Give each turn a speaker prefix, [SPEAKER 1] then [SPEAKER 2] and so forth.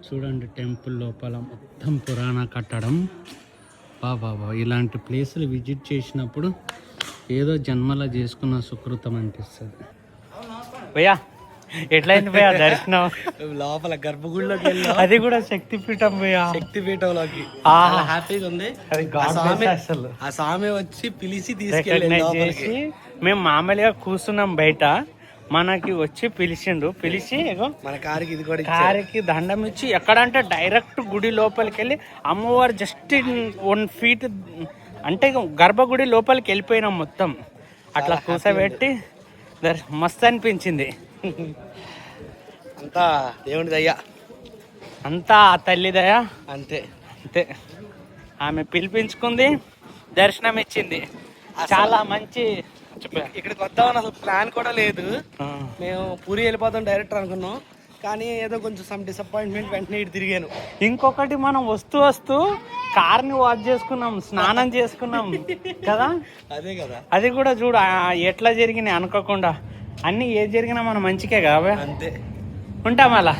[SPEAKER 1] చూడండి టెంపుల్ లోపల మొత్తం పురాణ కట్టడం. బాబా ఇలాంటి ప్లేసులు విజిట్ చేసినప్పుడు ఏదో జన్మలా చేసుకున్న సుకృతం అనిపిస్తుంది.
[SPEAKER 2] భయ్యా ఎట్లయింది భయ్యా దర్శనం?
[SPEAKER 3] లోపల గర్భగుడిలోకి వెళ్ళి
[SPEAKER 2] అది కూడా శక్తిపీఠం భయ్యా,
[SPEAKER 3] శక్తిపీఠంలోకి హ్యాపీగా ఉంది.
[SPEAKER 2] అది అసలు
[SPEAKER 3] ఆ స్వామి వచ్చి పిలిచి
[SPEAKER 2] రికగ్నైజ్ చేసి మేము మామూలుగా కూర్చున్నాం బయట, మనకి వచ్చి పిలిచి
[SPEAKER 3] మన కారుకి ఇది కూడా
[SPEAKER 2] కారుకి దండం ఇచ్చి ఎక్కడంటే డైరెక్ట్ గుడి లోపలికి వెళ్ళి అమ్మవారు జస్ట్ 1 feet అంటే గర్భగుడి లోపలికి వెళ్ళిపోయినాం మొత్తం. అట్లా కూర్చోబెట్టి మస్తు అనిపించింది.
[SPEAKER 3] అంతా దేవుని దయ్యా,
[SPEAKER 2] అంతా ఆ తల్లి దయ.
[SPEAKER 3] అంతే
[SPEAKER 2] అంతే, ఆమె పిలిపించుకుంది, దర్శనం ఇచ్చింది. చాలా మంచి.
[SPEAKER 3] ఇక్కడికి వద్దామని అసలు ప్లాన్ కూడా లేదు. మేము పూరి వెళ్ళిపోతాం డైరెక్ట్ అనుకున్నాం, కానీ ఏదో కొంచెం సమ్ డిసప్పాయింట్మెంట్ వెంటనే ఇటు తిరిగాను.
[SPEAKER 2] ఇంకొకటి మనం వస్తూ కార్ని వాష్ చేసుకున్నాం, స్నానం చేసుకున్నాం కదా.
[SPEAKER 3] అదే కదా,
[SPEAKER 2] అది కూడా చూడు ఎట్లా జరిగినాయి అనుకోకుండా. అన్ని ఏది జరిగినా మనం మంచికే కదా.
[SPEAKER 3] అంతే.
[SPEAKER 2] ఉంటాం అలా.